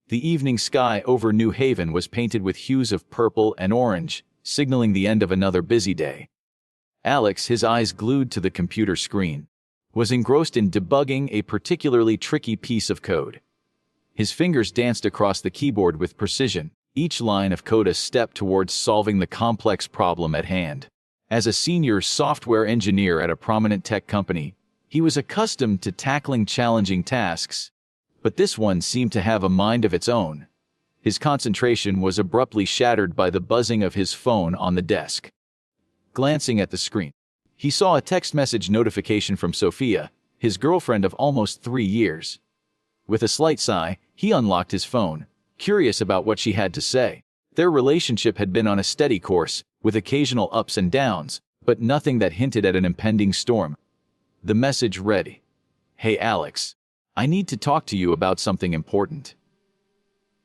The evening sky over New Haven was painted with hues of purple and orange, signaling the end of another busy day. Alex, his eyes glued to the computer screen, was engrossed in debugging a particularly tricky piece of code. His fingers danced across the keyboard with precision, each line of code a step towards solving the complex problem at hand. As a senior software engineer at a prominent tech company, he was accustomed to tackling challenging tasks, but this one seemed to have a mind of its own. His concentration was abruptly shattered by the buzzing of his phone on the desk. Glancing at the screen, he saw a text message notification from Sophia, his girlfriend of almost 3 years. With a slight sigh, he unlocked his phone, curious about what she had to say. Their relationship had been on a steady course, with occasional ups and downs, but nothing that hinted at an impending storm. The message read, "Hey Alex, I need to talk to you about something important.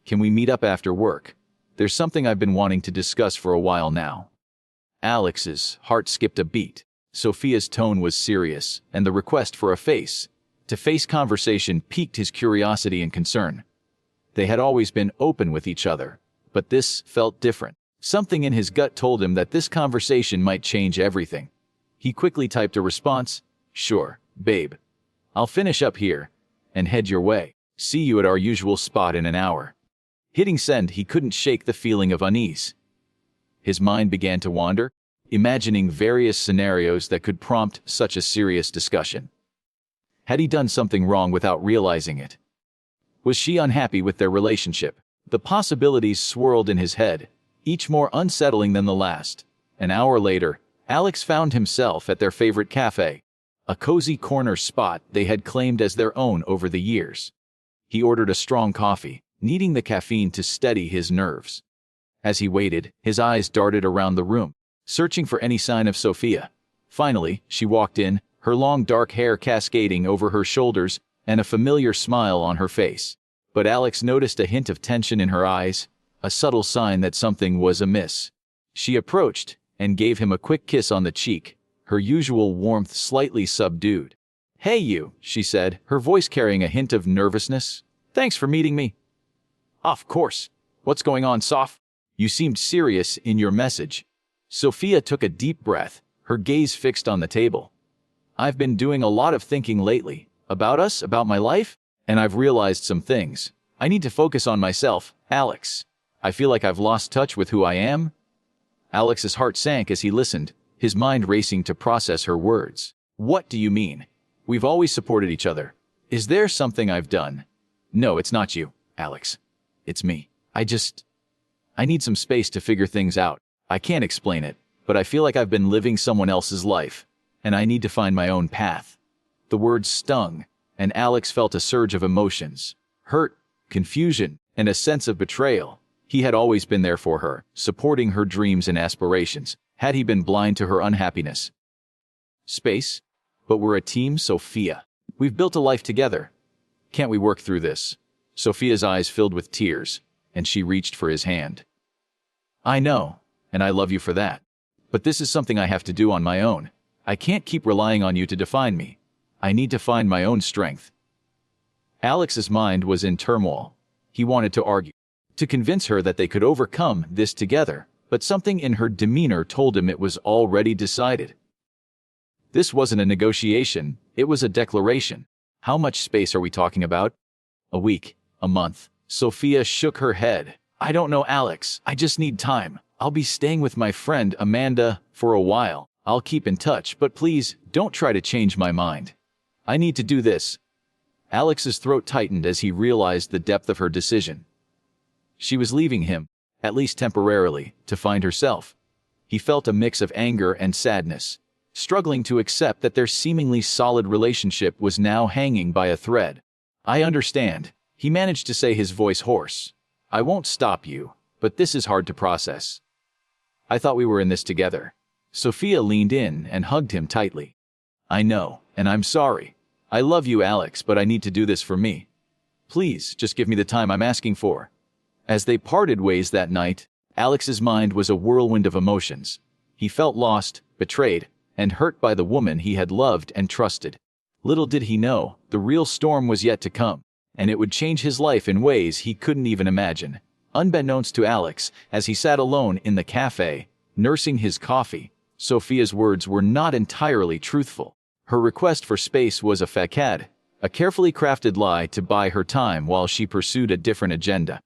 Can we meet up after work? There's something I've been wanting to discuss for a while now." Alex's heart skipped a beat. Sophia's tone was serious, and the request for a face-to-face conversation piqued his curiosity and concern. They had always been open with each other, but this felt different. Something in his gut told him that this conversation might change everything. He quickly typed a response, "Sure, babe. I'll finish up here and head your way. See you at our usual spot in an hour." Hitting send, he couldn't shake the feeling of unease. His mind began to wander, imagining various scenarios that could prompt such a serious discussion. Had he done something wrong without realizing it? Was she unhappy with their relationship? The possibilities swirled in his head, each more unsettling than the last. An hour later, Alex found himself at their favorite cafe, a cozy corner spot they had claimed as their own over the years. He ordered a strong coffee, needing the caffeine to steady his nerves. As he waited, his eyes darted around the room, searching for any sign of Sophia. Finally, she walked in, her long dark hair cascading over her shoulders and a familiar smile on her face. But Alex noticed a hint of tension in her eyes, a subtle sign that something was amiss. She approached and gave him a quick kiss on the cheek, her usual warmth slightly subdued. "Hey you," she said, her voice carrying a hint of nervousness. "Thanks for meeting me." "Of course. What's going on, Soph? You seemed serious in your message." Sophia took a deep breath, her gaze fixed on the table. "I've been doing a lot of thinking lately, about us, about my life, and I've realized some things. I need to focus on myself, Alex. I feel like I've lost touch with who I am." Alex's heart sank as he listened, his mind racing to process her words. "What do you mean? We've always supported each other. Is there something I've done?" "No, it's not you, Alex. It's me. I need some space to figure things out. I can't explain it, but I feel like I've been living someone else's life, and I need to find my own path." The words stung, and Alex felt a surge of emotions. Hurt, confusion, and a sense of betrayal. He had always been there for her, supporting her dreams and aspirations. Had he been blind to her unhappiness? "Space? But we're a team, Sophia. We've built a life together. Can't we work through this?" Sophia's eyes filled with tears, and she reached for his hand. "I know, and I love you for that. But this is something I have to do on my own. I can't keep relying on you to define me. I need to find my own strength." Alex's mind was in turmoil. He wanted to argue, to convince her that they could overcome this together, but something in her demeanor told him it was already decided. This wasn't a negotiation, it was a declaration. "How much space are we talking about? A week? A month?" Sophia shook her head. "I don't know, Alex. I just need time. I'll be staying with my friend Amanda for a while. I'll keep in touch, but please, don't try to change my mind. I need to do this." Alex's throat tightened as he realized the depth of her decision. She was leaving him, at least temporarily, to find herself. He felt a mix of anger and sadness, struggling to accept that their seemingly solid relationship was now hanging by a thread. "I understand," he managed to say, his voice hoarse. "I won't stop you, but this is hard to process. I thought we were in this together." Sophia leaned in and hugged him tightly. "I know, and I'm sorry. I love you, Alex, but I need to do this for me. Please, just give me the time I'm asking for." As they parted ways that night, Alex's mind was a whirlwind of emotions. He felt lost, betrayed, and hurt by the woman he had loved and trusted. Little did he know, the real storm was yet to come. and it would change his life in ways he couldn't even imagine. Unbeknownst to Alex, as he sat alone in the cafe, nursing his coffee, Sophia's words were not entirely truthful. Her request for space was a facade, a carefully crafted lie to buy her time while she pursued a different agenda.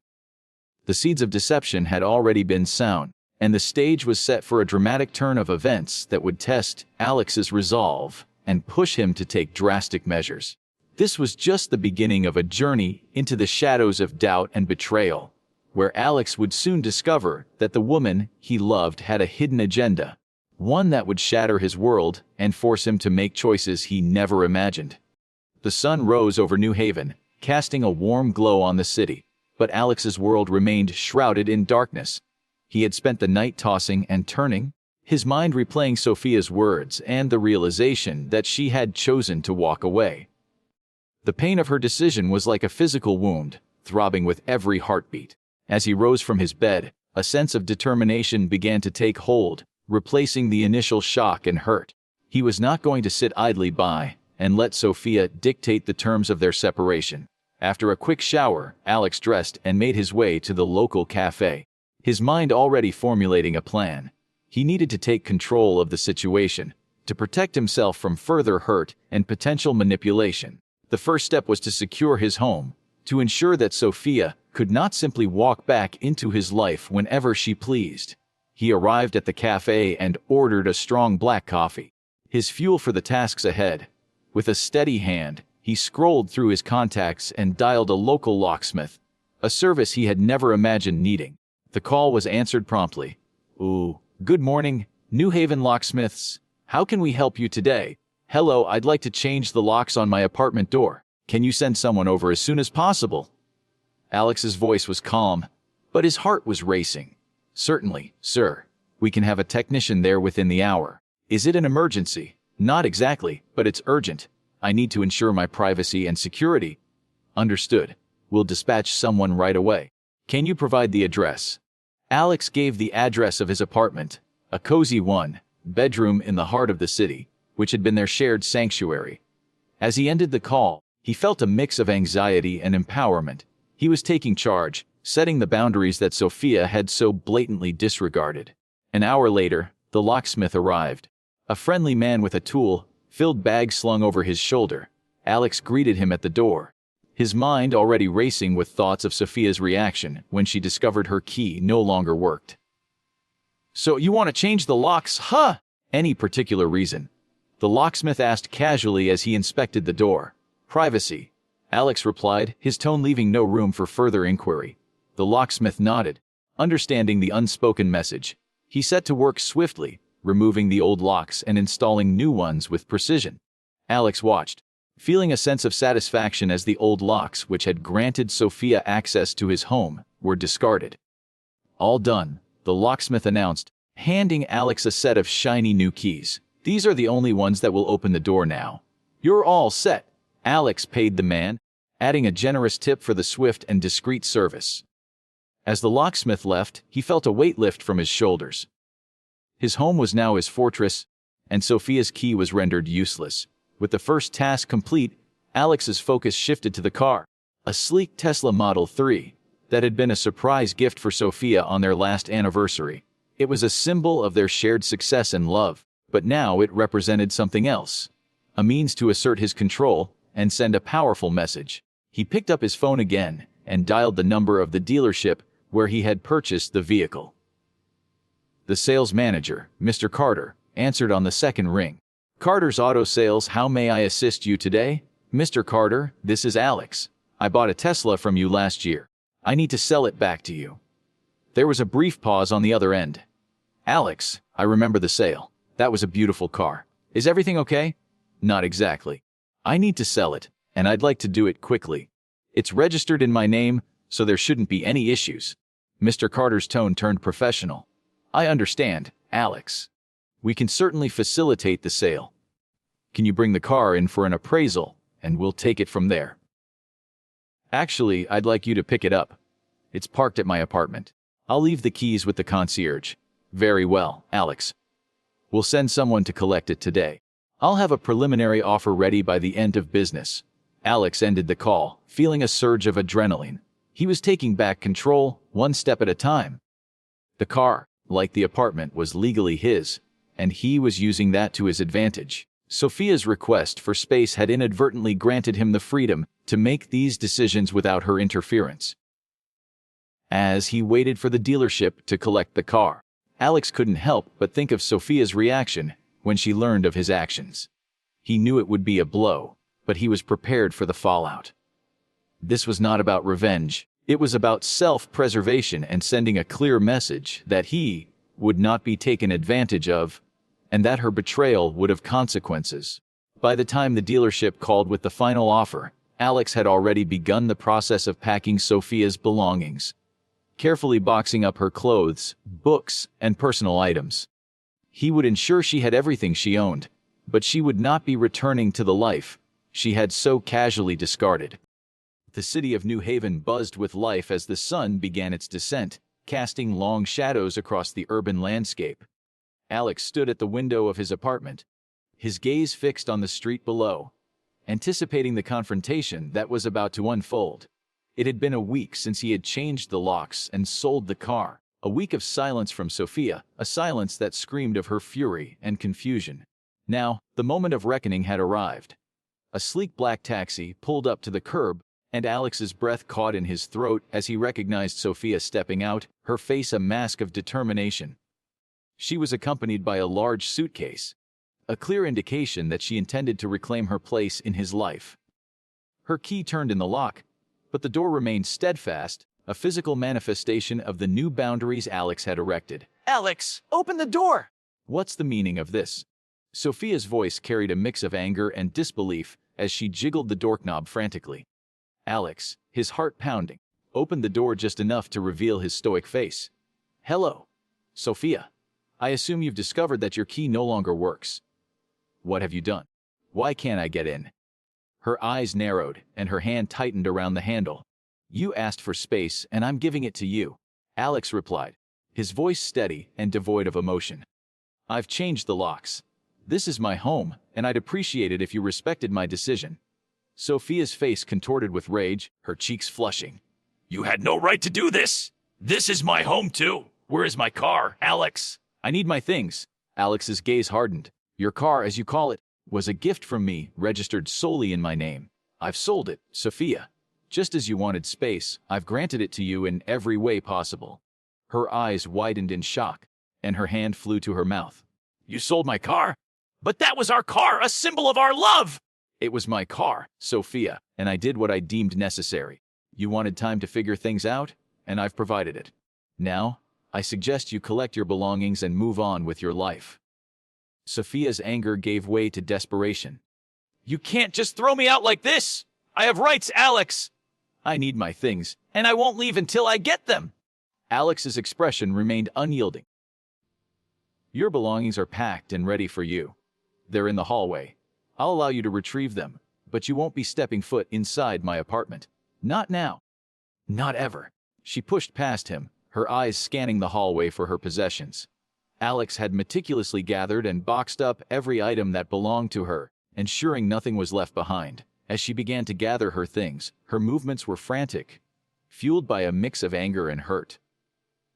The seeds of deception had already been sown, and the stage was set for a dramatic turn of events that would test Alex's resolve and push him to take drastic measures. This was just the beginning of a journey into the shadows of doubt and betrayal, where Alex would soon discover that the woman he loved had a hidden agenda, one that would shatter his world and force him to make choices he never imagined. The sun rose over New Haven, casting a warm glow on the city, but Alex's world remained shrouded in darkness. He had spent the night tossing and turning, his mind replaying Sophia's words and the realization that she had chosen to walk away. The pain of her decision was like a physical wound, throbbing with every heartbeat. As he rose from his bed, a sense of determination began to take hold, replacing the initial shock and hurt. He was not going to sit idly by and let Sophia dictate the terms of their separation. After a quick shower, Alex dressed and made his way to the local cafe, his mind already formulating a plan. He needed to take control of the situation, to protect himself from further hurt and potential manipulation. The first step was to secure his home, to ensure that Sophia could not simply walk back into his life whenever she pleased. He arrived at the cafe and ordered a strong black coffee, his fuel for the tasks ahead. With a steady hand, he scrolled through his contacts and dialed a local locksmith, a service he had never imagined needing. The call was answered promptly. "Ooh, good morning, New Haven Locksmiths. How can we help you today?" "Hello, I'd like to change the locks on my apartment door. Can you send someone over as soon as possible?" Alex's voice was calm, but his heart was racing. "Certainly, sir. We can have a technician there within the hour." "Is it an emergency?" "Not exactly, but it's urgent. I need to ensure my privacy and security." "Understood. We'll dispatch someone right away. Can you provide the address?" Alex gave the address of his apartment, a cozy one-bedroom in the heart of the city, which had been their shared sanctuary. As he ended the call, he felt a mix of anxiety and empowerment. He was taking charge, setting the boundaries that Sophia had so blatantly disregarded. An hour later, the locksmith arrived. A friendly man with a tool-filled bag slung over his shoulder. Alex greeted him at the door, his mind already racing with thoughts of Sophia's reaction when she discovered her key no longer worked. "So you want to change the locks, huh? Any particular reason?" the locksmith asked casually as he inspected the door. "Privacy," Alex replied, his tone leaving no room for further inquiry. The locksmith nodded, understanding the unspoken message. He set to work swiftly, removing the old locks and installing new ones with precision. Alex watched, feeling a sense of satisfaction as the old locks which had granted Sophia access to his home were discarded. "All done," the locksmith announced, handing Alex a set of shiny new keys. "These are the only ones that will open the door now." "You're all set," Alex paid the man, adding a generous tip for the swift and discreet service. As the locksmith left, he felt a weight lift from his shoulders. His home was now his fortress, and Sophia's key was rendered useless. With the first task complete, Alex's focus shifted to the car, a sleek Tesla Model 3 that had been a surprise gift for Sophia on their last anniversary. It was a symbol of their shared success and love, but now it represented something else, a means to assert his control and send a powerful message. He picked up his phone again and dialed the number of the dealership where he had purchased the vehicle. The sales manager, Mr. Carter, answered on the second ring. "Carter's Auto Sales, how may I assist you today?" "Mr. Carter, this is Alex. I bought a Tesla from you last year. I need to sell it back to you." There was a brief pause on the other end. "Alex, I remember the sale. That was a beautiful car. Is everything okay?" "Not exactly. I need to sell it, and I'd like to do it quickly. It's registered in my name, so there shouldn't be any issues." Mr. Carter's tone turned professional. "I understand, Alex. We can certainly facilitate the sale. Can you bring the car in for an appraisal, and we'll take it from there?" "Actually, I'd like you to pick it up. It's parked at my apartment. I'll leave the keys with the concierge." "Very well, Alex. We'll send someone to collect it today. I'll have a preliminary offer ready by the end of business." Alex ended the call, feeling a surge of adrenaline. He was taking back control, one step at a time. The car, like the apartment, was legally his, and he was using that to his advantage. Sophia's request for space had inadvertently granted him the freedom to make these decisions without her interference. As he waited for the dealership to collect the car, Alex couldn't help but think of Sophia's reaction when she learned of his actions. He knew it would be a blow, but he was prepared for the fallout. This was not about revenge. It was about self-preservation and sending a clear message that he would not be taken advantage of, and that her betrayal would have consequences. By the time the dealership called with the final offer, Alex had already begun the process of packing Sophia's belongings, carefully boxing up her clothes, books, and personal items. He would ensure she had everything she owned, but she would not be returning to the life she had so casually discarded. The city of New Haven buzzed with life as the sun began its descent, casting long shadows across the urban landscape. Alex stood at the window of his apartment, his gaze fixed on the street below, anticipating the confrontation that was about to unfold. It had been a week since he had changed the locks and sold the car, a week of silence from Sophia, a silence that screamed of her fury and confusion. Now, the moment of reckoning had arrived. A sleek black taxi pulled up to the curb, and Alex's breath caught in his throat as he recognized Sophia stepping out, her face a mask of determination. She was accompanied by a large suitcase, a clear indication that she intended to reclaim her place in his life. Her key turned in the lock, but the door remained steadfast, a physical manifestation of the new boundaries Alex had erected. "Alex, open the door!" "What's the meaning of this?" Sophia's voice carried a mix of anger and disbelief as she jiggled the doorknob frantically. Alex, his heart pounding, opened the door just enough to reveal his stoic face. "Hello, Sophia. I assume you've discovered that your key no longer works. What have you done? Why can't I get in?" Her eyes narrowed, and her hand tightened around the handle. "You asked for space, and I'm giving it to you," Alex replied, his voice steady and devoid of emotion. "I've changed the locks. This is my home, and I'd appreciate it if you respected my decision." Sophia's face contorted with rage, her cheeks flushing. "You had no right to do this! This is my home too! Where is my car, Alex?" "I need my things." Alex's gaze hardened. "Your car, as you call it, was a gift from me, registered solely in my name. I've sold it, Sophia. Just as you wanted space, I've granted it to you in every way possible." Her eyes widened in shock, and her hand flew to her mouth. "You sold my car? But that was our car, a symbol of our love!" "It was my car, Sophia, and I did what I deemed necessary. You wanted time to figure things out, and I've provided it. Now, I suggest you collect your belongings and move on with your life." Sophia's anger gave way to desperation. "You can't just throw me out like this! I have rights, Alex! I need my things, and I won't leave until I get them!" Alex's expression remained unyielding. "Your belongings are packed and ready for you. They're in the hallway. I'll allow you to retrieve them, but you won't be stepping foot inside my apartment. Not now. Not ever." She pushed past him, her eyes scanning the hallway for her possessions. Alex had meticulously gathered and boxed up every item that belonged to her, ensuring nothing was left behind. As she began to gather her things, her movements were frantic, fueled by a mix of anger and hurt.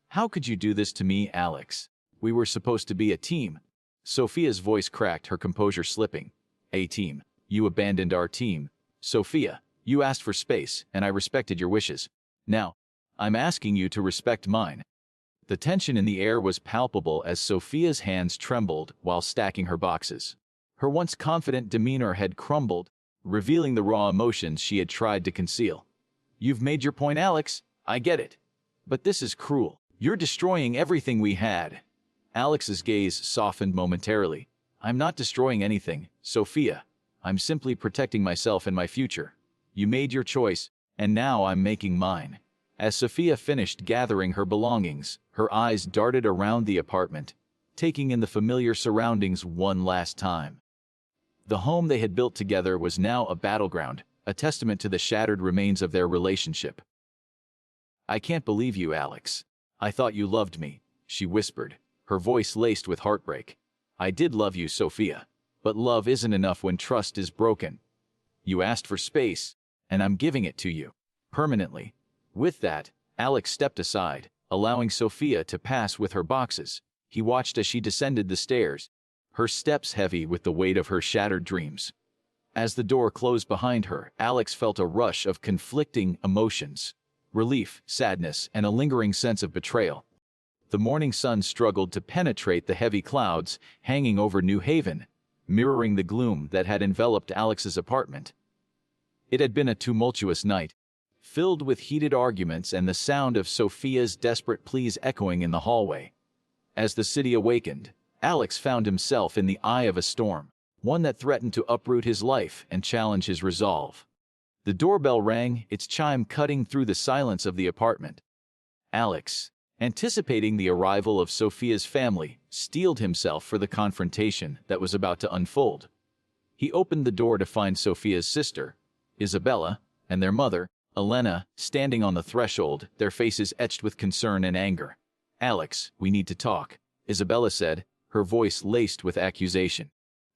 "How could you do this to me, Alex? We were supposed to be a team." Sophia's voice cracked, her composure slipping. "A team? You abandoned our team. Sophia, you asked for space, and I respected your wishes. Now, I'm asking you to respect mine." The tension in the air was palpable as Sophia's hands trembled while stacking her boxes. Her once confident demeanor had crumbled, revealing the raw emotions she had tried to conceal. "You've made your point, Alex. I get it. But this is cruel. You're destroying everything we had." Alex's gaze softened momentarily. "I'm not destroying anything, Sophia. I'm simply protecting myself and my future. You made your choice, and now I'm making mine." As Sophia finished gathering her belongings, her eyes darted around the apartment, taking in the familiar surroundings one last time. The home they had built together was now a battleground, a testament to the shattered remains of their relationship. "I can't believe you, Alex. I thought you loved me," she whispered, her voice laced with heartbreak. "I did love you, Sophia, but love isn't enough when trust is broken. You asked for space, and I'm giving it to you. Permanently. With that, Alex stepped aside, allowing Sophia to pass with her boxes. He watched as she descended the stairs, her steps heavy with the weight of her shattered dreams. As the door closed behind her, Alex felt a rush of conflicting emotions. Relief, sadness, and a lingering sense of betrayal. The morning sun struggled to penetrate the heavy clouds hanging over New Haven, mirroring the gloom that had enveloped Alex's apartment. It had been a tumultuous night, filled with heated arguments and the sound of Sophia's desperate pleas echoing in the hallway. As the city awakened, Alex found himself in the eye of a storm, one that threatened to uproot his life and challenge his resolve. The doorbell rang, its chime cutting through the silence of the apartment. Alex, anticipating the arrival of Sophia's family, steeled himself for the confrontation that was about to unfold. He opened the door to find Sophia's sister, Isabella, and their mother, Elena, standing on the threshold, their faces etched with concern and anger. "Alex, we need to talk," Isabella said, her voice laced with accusation.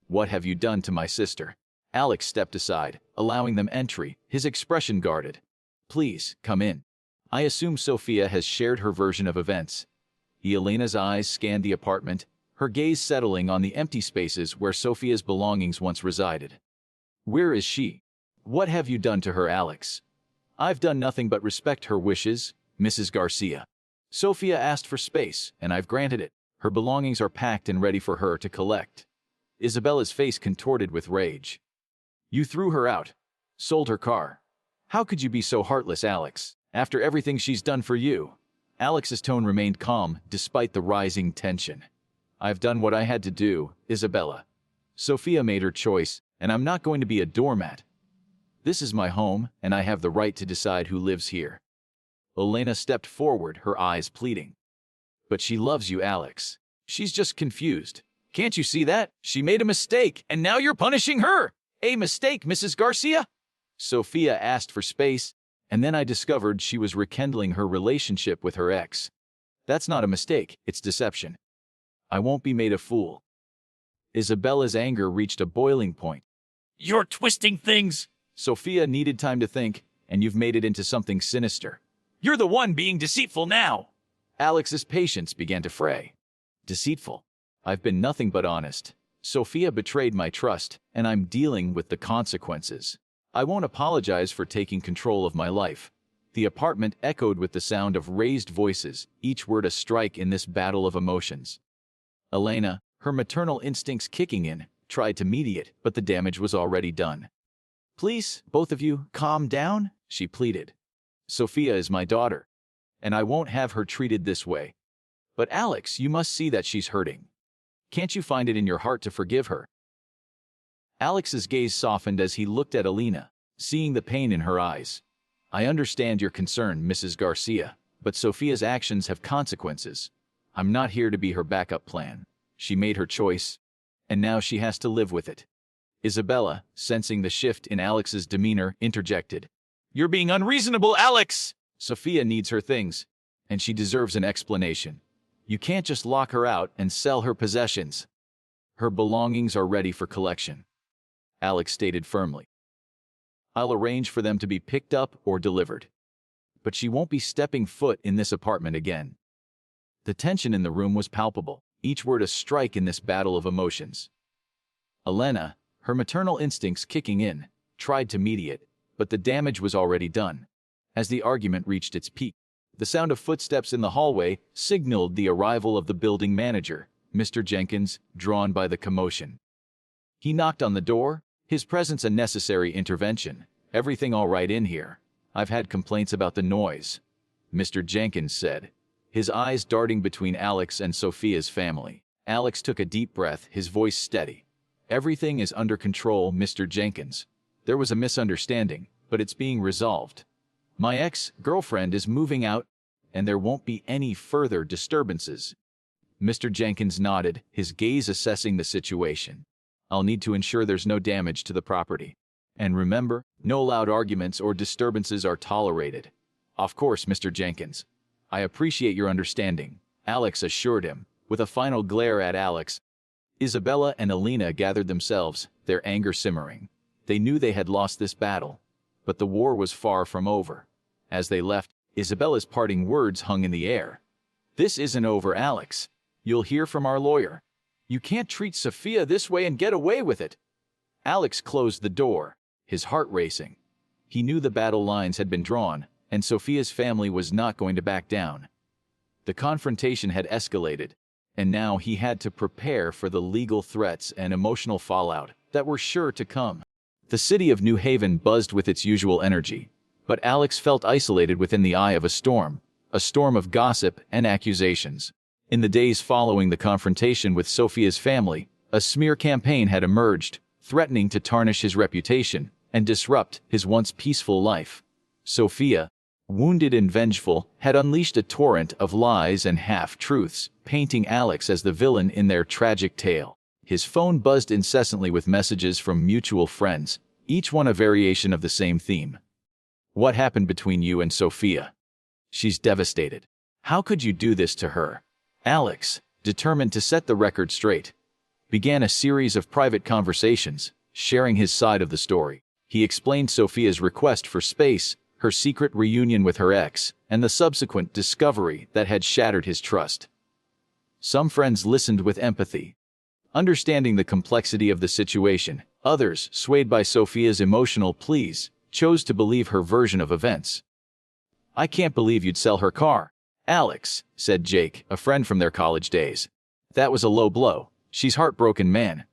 "What have you done to my sister?" Alex stepped aside, allowing them entry, his expression guarded. "Please, come in. I assume Sophia has shared her version of events." Elena's eyes scanned the apartment, her gaze settling on the empty spaces where Sophia's belongings once resided. "Where is she? What have you done to her, Alex?" "I've done nothing but respect her wishes, Mrs. Garcia. Sophia asked for space, and I've granted it. Her belongings are packed and ready for her to collect." Isabella's face contorted with rage. "You threw her out, sold her car. How could you be so heartless, Alex, after everything she's done for you?" Alex's tone remained calm despite the rising tension. "I've done what I had to do, Isabella. Sophia made her choice, and I'm not going to be a doormat. This is my home, and I have the right to decide who lives here." Elena stepped forward, her eyes pleading. "But she loves you, Alex. She's just confused. Can't you see that? She made a mistake, and now you're punishing her." "A mistake, Mrs. Garcia?" Sophia asked for space, and then I discovered she was rekindling her relationship with her ex. "That's not a mistake, it's deception. I won't be made a fool." Isabella's anger reached a boiling point. "You're twisting things." Sophia needed time to think, "and you've made it into something sinister. You're the one being deceitful now." Alex's patience began to fray. "Deceitful? I've been nothing but honest. Sophia betrayed my trust, and I'm dealing with the consequences. I won't apologize for taking control of my life." The apartment echoed with the sound of raised voices, each word a strike in this battle of emotions. Elena, her maternal instincts kicking in, tried to mediate, but the damage was already done. "Please, both of you, calm down," she pleaded. "Sophia is my daughter, and I won't have her treated this way. But Alex, you must see that she's hurting. Can't you find it in your heart to forgive her?" Alex's gaze softened as he looked at Elena, seeing the pain in her eyes. "I understand your concern, Mrs. Garcia, but Sophia's actions have consequences. I'm not here to be her backup plan. She made her choice, and now she has to live with it." Isabella, sensing the shift in Alex's demeanor, interjected. "You're being unreasonable, Alex! Sophia needs her things, and she deserves an explanation. You can't just lock her out and sell her possessions. Her belongings are ready for collection," Alex stated firmly. "I'll arrange for them to be picked up or delivered. But she won't be stepping foot in this apartment again." The tension in the room was palpable, each word a strike in this battle of emotions. Elena, her maternal instincts kicking in, tried to mediate, but the damage was already done. As the argument reached its peak, the sound of footsteps in the hallway signaled the arrival of the building manager, Mr. Jenkins, drawn by the commotion. He knocked on the door, his presence a necessary intervention. "Everything all right in here? I've had complaints about the noise," Mr. Jenkins said, his eyes darting between Alex and Sophia's family. Alex took a deep breath, his voice steady. "Everything is under control, Mr. Jenkins. There was a misunderstanding, but it's being resolved. My ex-girlfriend is moving out, and there won't be any further disturbances." Mr. Jenkins nodded, his gaze assessing the situation. "I'll need to ensure there's no damage to the property. And remember, no loud arguments or disturbances are tolerated." "Of course, Mr. Jenkins. I appreciate your understanding," Alex assured him, with a final glare at Alex. Isabella and Elena gathered themselves, their anger simmering. They knew they had lost this battle, but the war was far from over. As they left, Isabella's parting words hung in the air. "This isn't over, Alex. You'll hear from our lawyer. You can't treat Sophia this way and get away with it." Alex closed the door, his heart racing. He knew the battle lines had been drawn, and Sophia's family was not going to back down. The confrontation had escalated, and now he had to prepare for the legal threats and emotional fallout that were sure to come. The city of New Haven buzzed with its usual energy, but Alex felt isolated within the eye of a storm of gossip and accusations. In the days following the confrontation with Sophia's family, a smear campaign had emerged, threatening to tarnish his reputation and disrupt his once peaceful life. Sophia, wounded and vengeful, had unleashed a torrent of lies and half-truths, painting Alex as the villain in their tragic tale. His phone buzzed incessantly with messages from mutual friends, each one a variation of the same theme. "What happened between you and Sophia? She's devastated. How could you do this to her?" Alex, determined to set the record straight, began a series of private conversations, sharing his side of the story. He explained Sophia's request for space, her secret reunion with her ex, and the subsequent discovery that had shattered his trust. Some friends listened with empathy, understanding the complexity of the situation. Others, swayed by Sophia's emotional pleas, chose to believe her version of events. "I can't believe you'd sell her car, Alex," said Jake, a friend from their college days. "That was a low blow. She's heartbroken, man."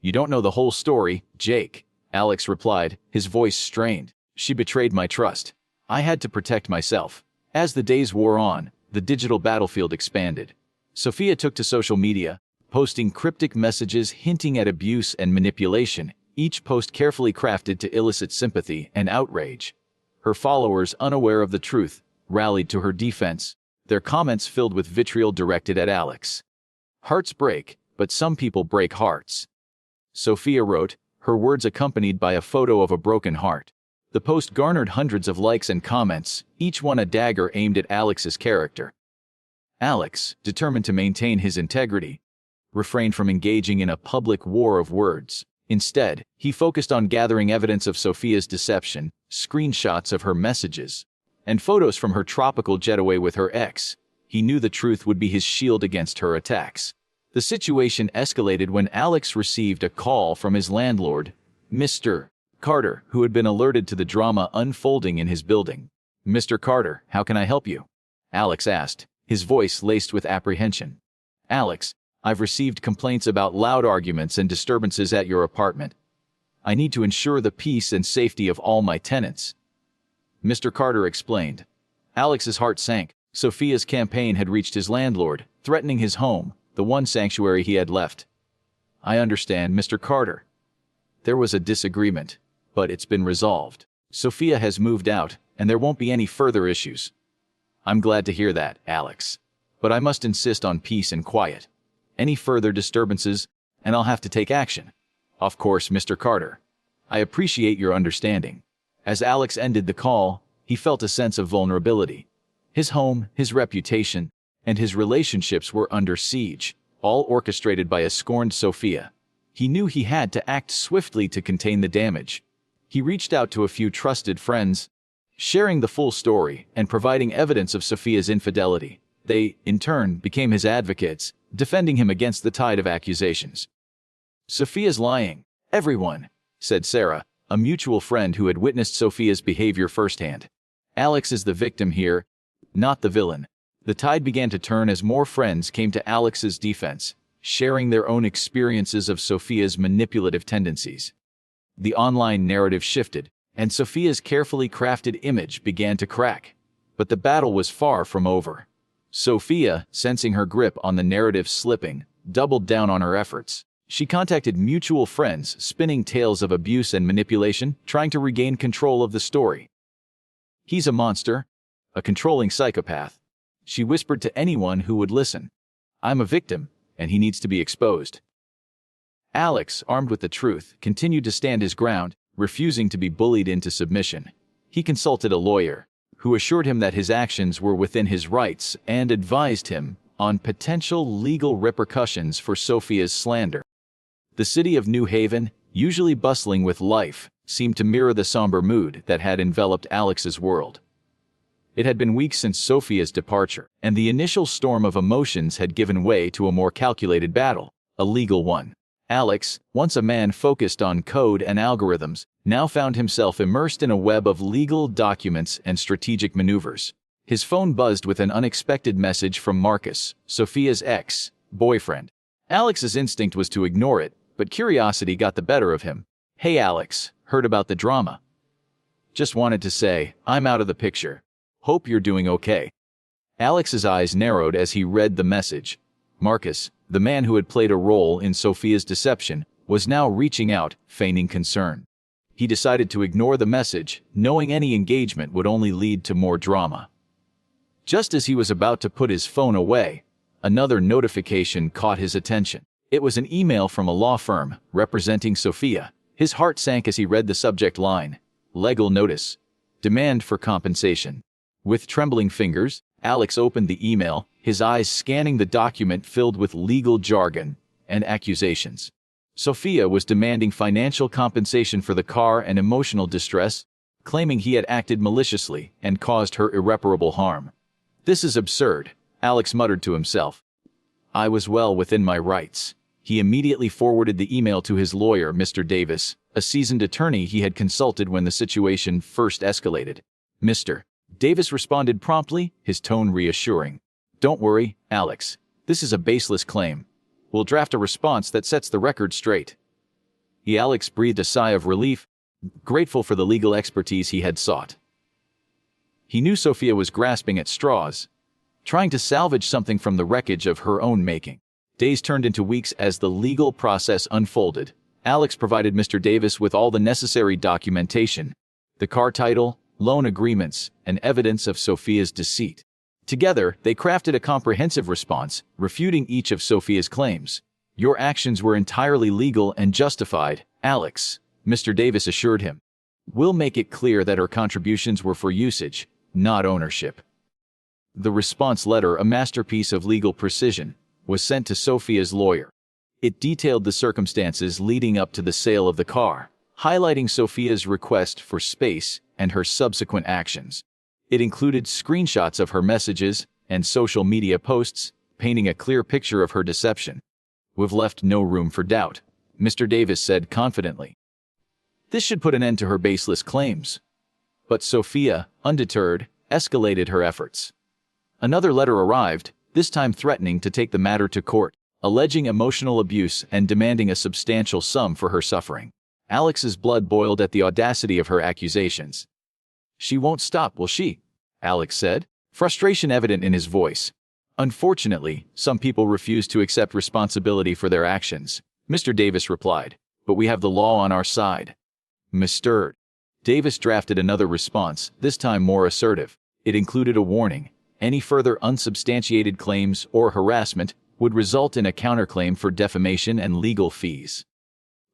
"You don't know the whole story, Jake," Alex replied, his voice strained. "She betrayed my trust. I had to protect myself." As the days wore on, the digital battlefield expanded. Sophia took to social media, posting cryptic messages hinting at abuse and manipulation, each post carefully crafted to elicit sympathy and outrage. Her followers, unaware of the truth, rallied to her defense, their comments filled with vitriol directed at Alex. "Hearts break, but some people break hearts," Sophia wrote, her words accompanied by a photo of a broken heart. The post garnered hundreds of likes and comments, each one a dagger aimed at Alex's character. Alex, determined to maintain his integrity, refrained from engaging in a public war of words. Instead, he focused on gathering evidence of Sophia's deception, screenshots of her messages, and photos from her tropical getaway with her ex. He knew the truth would be his shield against her attacks. The situation escalated when Alex received a call from his landlord, Mr. Carter, who had been alerted to the drama unfolding in his building. "Mr. Carter, how can I help you?" Alex asked, his voice laced with apprehension. "Alex, I've received complaints about loud arguments and disturbances at your apartment. I need to ensure the peace and safety of all my tenants," Mr. Carter explained. Alex's heart sank. Sophia's campaign had reached his landlord, threatening his home, the one sanctuary he had left. "I understand, Mr. Carter. There was a disagreement, but it's been resolved. Sophia has moved out, and there won't be any further issues." "I'm glad to hear that, Alex. But I must insist on peace and quiet. Any further disturbances, and I'll have to take action." "Of course, Mr. Carter. I appreciate your understanding." As Alex ended the call, he felt a sense of vulnerability. His home, his reputation, and his relationships were under siege, all orchestrated by a scorned Sophia. He knew he had to act swiftly to contain the damage. He reached out to a few trusted friends, sharing the full story and providing evidence of Sophia's infidelity. They, in turn, became his advocates, defending him against the tide of accusations. "Sophia's lying, everyone," said Sarah, a mutual friend who had witnessed Sophia's behavior firsthand. "Alex is the victim here, not the villain." The tide began to turn as more friends came to Alex's defense, sharing their own experiences of Sophia's manipulative tendencies. The online narrative shifted, and Sophia's carefully crafted image began to crack. But the battle was far from over. Sophia, sensing her grip on the narrative slipping, doubled down on her efforts. She contacted mutual friends, spinning tales of abuse and manipulation, trying to regain control of the story. "He's a monster, a controlling psychopath," she whispered to anyone who would listen. "I'm a victim, and he needs to be exposed." Alex, armed with the truth, continued to stand his ground, refusing to be bullied into submission. He consulted a lawyer, who assured him that his actions were within his rights and advised him on potential legal repercussions for Sophia's slander. The city of New Haven, usually bustling with life, seemed to mirror the somber mood that had enveloped Alex's world. It had been weeks since Sophia's departure, and the initial storm of emotions had given way to a more calculated battle, a legal one. Alex, once a man focused on code and algorithms, now found himself immersed in a web of legal documents and strategic maneuvers. His phone buzzed with an unexpected message from Marcus, Sophia's ex-boyfriend. Alex's instinct was to ignore it, but curiosity got the better of him. "Hey Alex, heard about the drama? Just wanted to say, I'm out of the picture. Hope you're doing okay." Alex's eyes narrowed as he read the message. Marcus, the man who had played a role in Sophia's deception, was now reaching out, feigning concern. He decided to ignore the message, knowing any engagement would only lead to more drama. Just as he was about to put his phone away, another notification caught his attention. It was an email from a law firm representing Sophia. His heart sank as he read the subject line: legal notice, demand for compensation. With trembling fingers, Alex opened the email, his eyes scanning the document filled with legal jargon and accusations. Sophia was demanding financial compensation for the car and emotional distress, claiming he had acted maliciously and caused her irreparable harm. "This is absurd," Alex muttered to himself. "I was well within my rights." He immediately forwarded the email to his lawyer, Mr. Davis, a seasoned attorney he had consulted when the situation first escalated. "Mr. Davis responded promptly, his tone reassuring. "Don't worry, Alex. This is a baseless claim. We'll draft a response that sets the record straight." Alex breathed a sigh of relief, grateful for the legal expertise he had sought. He knew Sophia was grasping at straws, trying to salvage something from the wreckage of her own making. Days turned into weeks as the legal process unfolded. Alex provided Mr. Davis with all the necessary documentation: the car title, loan agreements, and evidence of Sophia's deceit. Together, they crafted a comprehensive response, refuting each of Sophia's claims. "Your actions were entirely legal and justified, Alex," Mr. Davis assured him. "We'll make it clear that her contributions were for usage, not ownership." The response letter, a masterpiece of legal precision, was sent to Sophia's lawyer. It detailed the circumstances leading up to the sale of the car, highlighting Sophia's request for space and her subsequent actions. It included screenshots of her messages and social media posts, painting a clear picture of her deception. "We've left no room for doubt," Mr. Davis said confidently. "This should put an end to her baseless claims." But Sophia, undeterred, escalated her efforts. Another letter arrived, this time threatening to take the matter to court, alleging emotional abuse and demanding a substantial sum for her suffering. Alex's blood boiled at the audacity of her accusations. "She won't stop, will she?" Alex said, frustration evident in his voice. "Unfortunately, some people refuse to accept responsibility for their actions," Mr. Davis replied. "But we have the law on our side." Mr. Davis drafted another response, this time more assertive. It included a warning: any further unsubstantiated claims or harassment would result in a counterclaim for defamation and legal fees.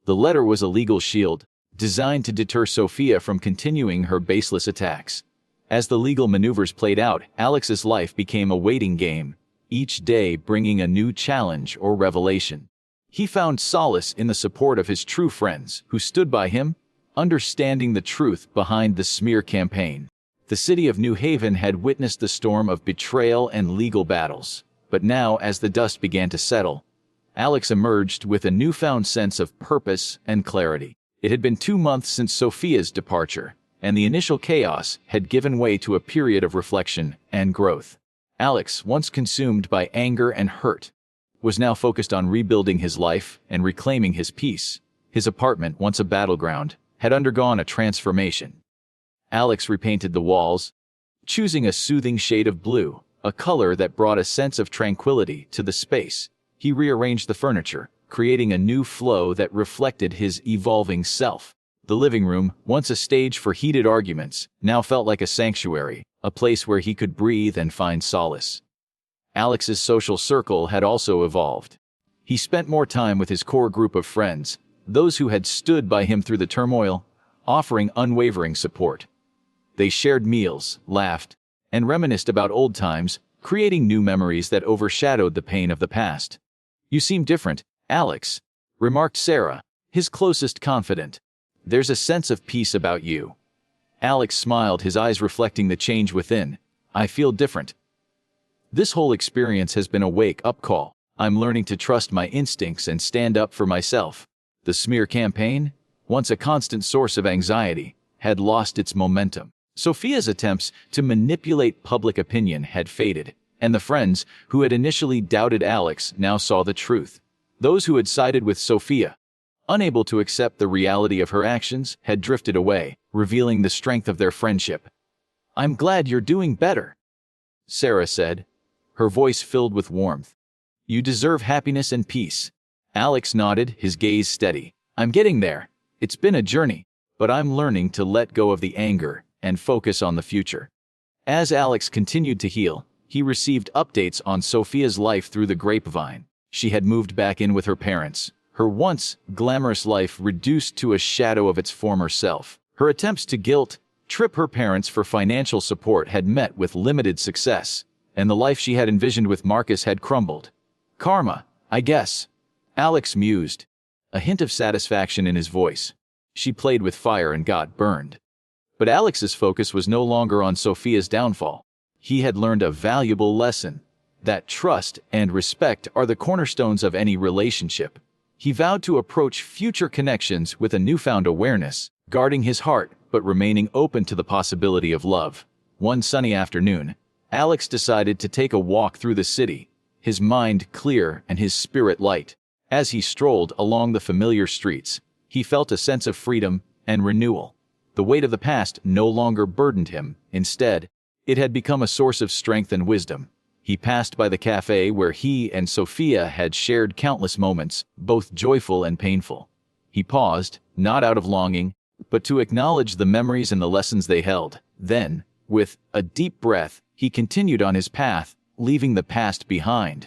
The letter was a legal shield, designed to deter Sophia from continuing her baseless attacks. As the legal maneuvers played out, Alex's life became a waiting game, each day bringing a new challenge or revelation. He found solace in the support of his true friends, who stood by him, understanding the truth behind the smear campaign. The city of New Haven had witnessed the storm of betrayal and legal battles, but now, as the dust began to settle, Alex emerged with a newfound sense of purpose and clarity. It had been 2 months since Sophia's departure, and the initial chaos had given way to a period of reflection and growth. Alex, once consumed by anger and hurt, was now focused on rebuilding his life and reclaiming his peace. His apartment, once a battleground, had undergone a transformation. Alex repainted the walls, choosing a soothing shade of blue, a color that brought a sense of tranquility to the space. He rearranged the furniture, creating a new flow that reflected his evolving self. The living room, once a stage for heated arguments, now felt like a sanctuary, a place where he could breathe and find solace. Alex's social circle had also evolved. He spent more time with his core group of friends, those who had stood by him through the turmoil, offering unwavering support. They shared meals, laughed, and reminisced about old times, creating new memories that overshadowed the pain of the past. "You seem different, Alex," remarked Sarah, his closest confidant. "There's a sense of peace about you." Alex smiled, his eyes reflecting the change within. "I feel different. This whole experience has been a wake-up call. I'm learning to trust my instincts and stand up for myself." The smear campaign, once a constant source of anxiety, had lost its momentum. Sophia's attempts to manipulate public opinion had faded, and the friends who had initially doubted Alex now saw the truth. Those who had sided with Sophia, unable to accept the reality of her actions, had drifted away, revealing the strength of their friendship. "I'm glad you're doing better," Sarah said, her voice filled with warmth. "You deserve happiness and peace." Alex nodded, his gaze steady. "I'm getting there. It's been a journey, but I'm learning to let go of the anger and focus on the future." As Alex continued to heal, he received updates on Sophia's life through the grapevine. She had moved back in with her parents, her once glamorous life reduced to a shadow of its former self. Her attempts to guilt-trip her parents for financial support had met with limited success, and the life she had envisioned with Marcus had crumbled. "Karma, I guess," Alex mused, a hint of satisfaction in his voice. She played with fire and got burned. But Alex's focus was no longer on Sophia's downfall. He had learned a valuable lesson, that trust and respect are the cornerstones of any relationship. He vowed to approach future connections with a newfound awareness, guarding his heart but remaining open to the possibility of love. One sunny afternoon, Alex decided to take a walk through the city, his mind clear and his spirit light. As he strolled along the familiar streets, he felt a sense of freedom and renewal. The weight of the past no longer burdened him. Instead, it had become a source of strength and wisdom. He passed by the cafe where he and Sophia had shared countless moments, both joyful and painful. He paused, not out of longing, but to acknowledge the memories and the lessons they held. Then, with a deep breath, he continued on his path, leaving the past behind.